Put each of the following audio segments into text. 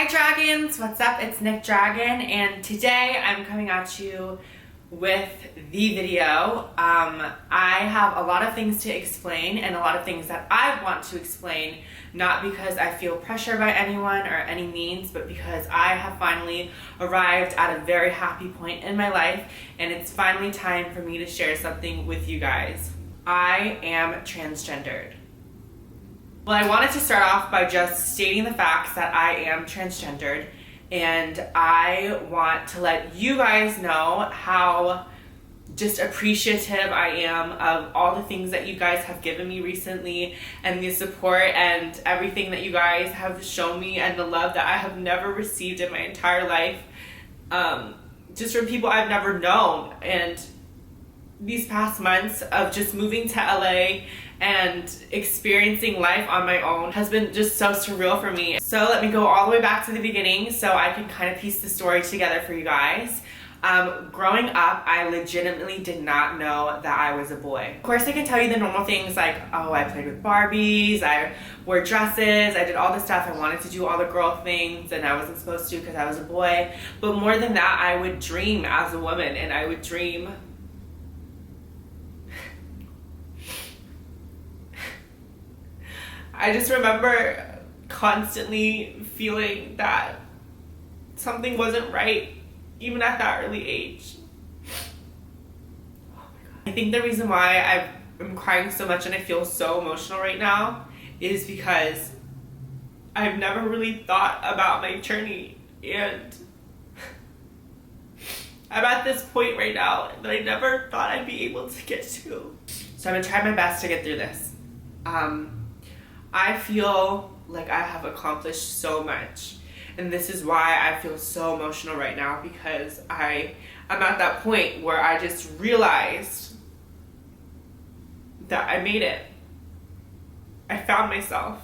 Hi Dragons, what's up? It's Nick Dragon, and today I'm coming at you with the video. I have a lot of things to explain and a lot of things that I want to explain, not because I feel pressure by anyone or any means, but because I have finally arrived at a very happy point in my life, and it's finally time for me to share something with you guys. I am transgendered. Well, I wanted to start off by just stating the facts that I am transgendered, and I want to let you guys know how just appreciative I am of all the things that you guys have given me recently, and the support and everything that you guys have shown me, and the love that I have never received in my entire life, just from people I've never known. And these past months of just moving to LA and experiencing life on my own has been just so surreal for me. So let me go all the way back to the beginning so I can kind of piece the story together for you guys. Growing up, I legitimately did not know that I was a boy. Of course, I can tell you the normal things like, oh, I played with Barbies, I wore dresses, I did all the stuff. I wanted to do all the girl things, and I wasn't supposed to because I was a boy. But more than that, I would dream as a woman, and I would dream I just remember constantly feeling that something wasn't right, even at that early age. Oh my God. I think the reason why I'm crying so much and I feel so emotional right now is because I've never really thought about my journey, and I'm at this point right now that I never thought I'd be able to get to. So I'm gonna try my best to get through this. I feel like I have accomplished so much, and this is why I feel so emotional right now, because I'm at that point where I just realized that I made it. I found myself,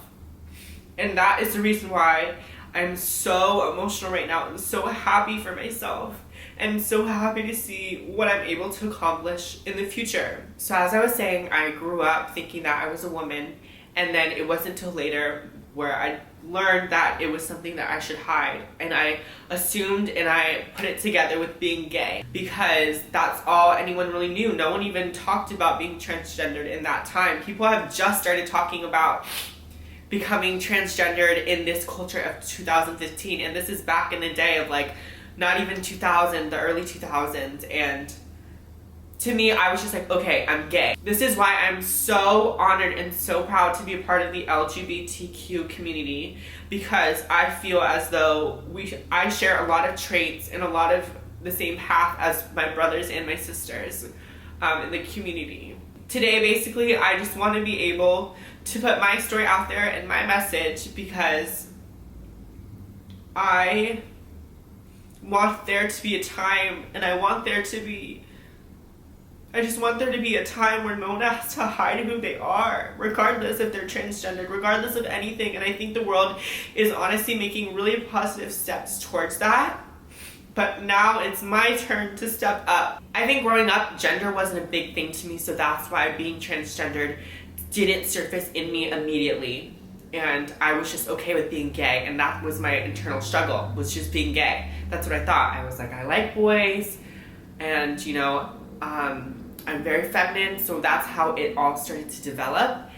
and that is the reason why I'm so emotional right now. I'm so happy for myself. I'm so happy to see what I'm able to accomplish in the future. So as I was saying, I grew up thinking that I was a woman, and then it wasn't until later where I learned that it was something that I should hide. And I assumed and I put it together with being gay, because that's all anyone really knew. No one even talked about being transgendered in that time. People have just started talking about becoming transgendered in this culture of 2015. And this is back in the day of like, not even 2000, the early 2000s. And to me, I was just like, okay, I'm gay. This is why I'm so honored and so proud to be a part of the LGBTQ community, because I feel as though I share a lot of traits and a lot of the same path as my brothers and my sisters in the community. Today, basically, I just want to be able to put my story out there and my message, because I want there to be a time, and I just want there to be a time where no one has to hide who they are, regardless if they're transgendered, regardless of anything. And I think the world is honestly making really positive steps towards that. But now it's my turn to step up. I think growing up, gender wasn't a big thing to me, so that's why being transgendered didn't surface in me immediately. And I was just okay with being gay, and that was my internal struggle, was just being gay. That's what I thought. I was like, I like boys, and you know, I'm very feminine, so that's how it all started to develop.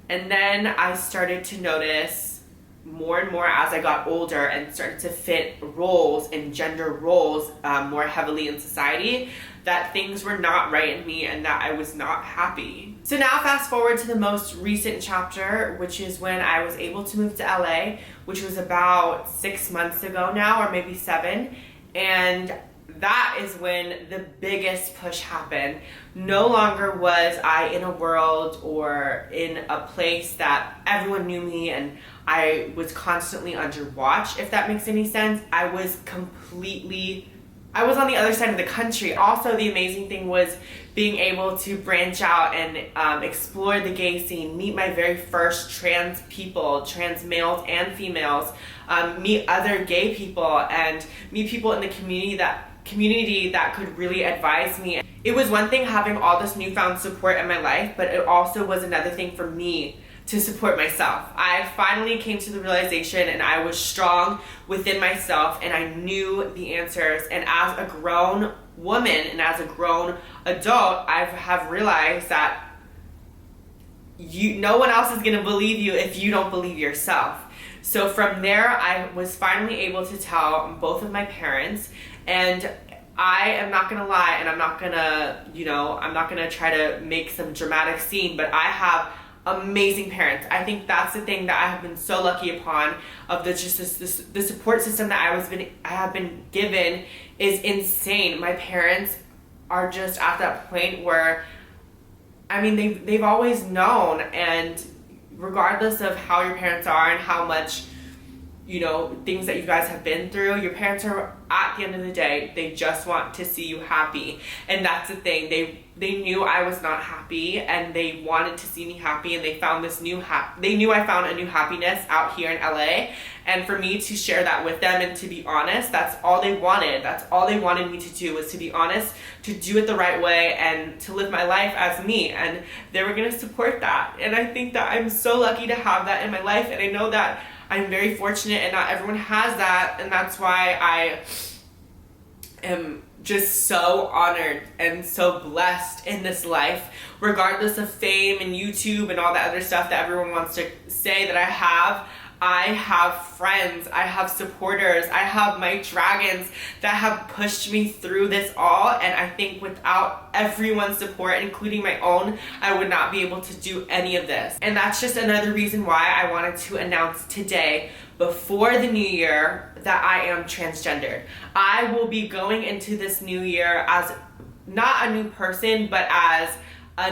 And then I started to notice more and more as I got older and started to fit roles and gender roles more heavily in society, that things were not right in me and that I was not happy. So now fast forward to the most recent chapter, which is when I was able to move to LA, which was about 6 months ago now, or maybe 7. And that is when the biggest push happened. No longer was I in a world or in a place that everyone knew me and I was constantly under watch, if that makes any sense. I was on the other side of the country. Also, the amazing thing was being able to branch out and explore the gay scene, meet my very first trans people, trans males and females, meet other gay people, and meet people in the community that could really advise me. It was one thing having all this newfound support in my life, but it also was another thing for me to support myself. I finally came to the realization, and I was strong within myself, and I knew the answers. And as a grown woman and as a grown adult, I have realized that no one else is going to believe you if you don't believe yourself. So from there, I was finally able to tell both of my parents, and I am not gonna lie, and I'm not gonna try to make some dramatic scene, but I have amazing parents. I think that's the thing that I have been so lucky upon, of the support system that I have been given is insane. My parents are just at that point where, I mean, they've always known, and regardless of how your parents are and how much, things that you guys have been through, your parents are, at the end of the day, they just want to see you happy. And that's the thing. They knew I was not happy, and they wanted to see me happy, and they found they knew I found a new happiness out here in LA. And for me to share that with them, and to be honest, that's all they wanted. That's all they wanted me to do, was to be honest, to do it the right way, and to live my life as me. And they were going to support that. And I think that I'm so lucky to have that in my life. And I know that I'm very fortunate, and not everyone has that. And that's why I am just so honored and so blessed in this life, regardless of fame and YouTube and all that other stuff that everyone wants to say that I have. I have friends, I have supporters, I have my dragons that have pushed me through this all, and I think without everyone's support, including my own, I would not be able to do any of this. And that's just another reason why I wanted to announce today, before the new year, that I am transgendered. I will be going into this new year as not a new person, but as a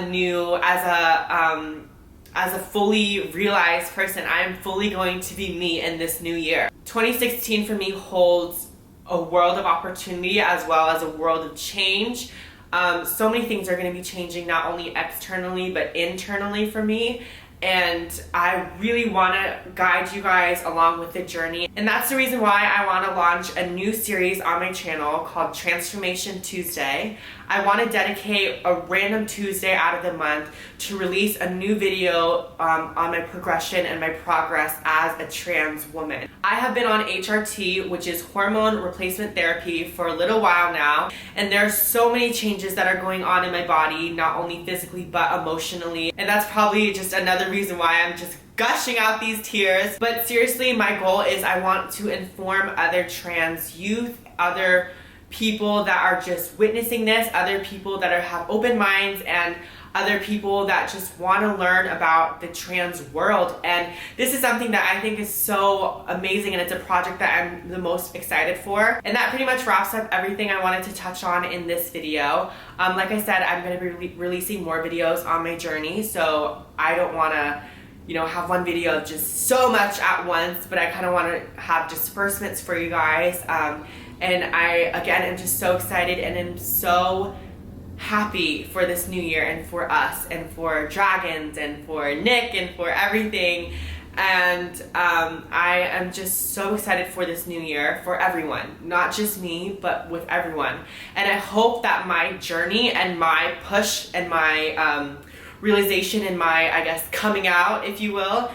fully realized person. I am fully going to be me in this new year. 2016 for me holds a world of opportunity as well as a world of change. So many things are going to be changing, not only externally but internally for me. And I really want to guide you guys along with the journey. And that's the reason why I want to launch a new series on my channel called Transformation Tuesday. I want to dedicate a random Tuesday out of the month to release a new video on my progression and my progress as a trans woman. I have been on HRT, which is hormone replacement therapy, for a little while now, and there are so many changes that are going on in my body, not only physically but emotionally, and that's probably just another reason why I'm just gushing out these tears. But seriously, my goal is I want to inform other trans youth, other people that are just witnessing this, other people that have open minds, and other people that just want to learn about the trans world. And this is something that I think is so amazing, and it's a project that I'm the most excited for. And that pretty much wraps up everything I wanted to touch on in this video. Like I said, I'm going to be releasing more videos on my journey, so I don't want to have one video of just so much at once, but I kind of want to have disbursements for you guys. And I, again, am just so excited, and am so happy for this new year, and for us, and for Dragons, and for Nick, and for everything. And I am just so excited for this new year, for everyone, not just me, but with everyone. And I hope that my journey and my push and my realization and my, I guess, coming out, if you will,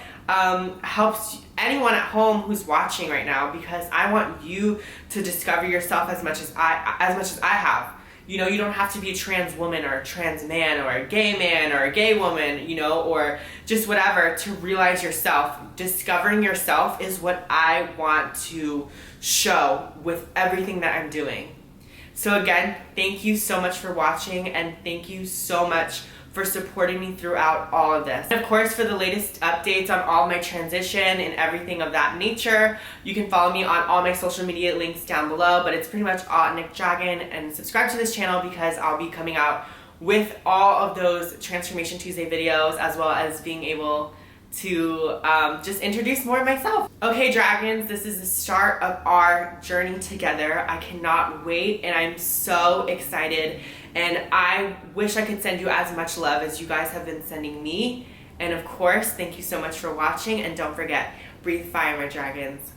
helps anyone at home who's watching right now, because I want you to discover yourself as much as I have. You don't have to be a trans woman or a trans man or a gay woman, or just whatever, to realize yourself. Discovering yourself is what I want to show with everything that I'm doing. So again, thank you so much for watching, and thank you so much for supporting me throughout all of this. And of course, for the latest updates on all my transition and everything of that nature, you can follow me on all my social media links down below, but it's pretty much all Nick Dragon. And subscribe to this channel, because I'll be coming out with all of those Transformation Tuesday videos, as well as being able to just introduce more of myself. Okay, Dragons, this is the start of our journey together. I cannot wait, and I'm so excited. And I wish I could send you as much love as you guys have been sending me. And of course, thank you so much for watching. And don't forget, breathe fire, my dragons.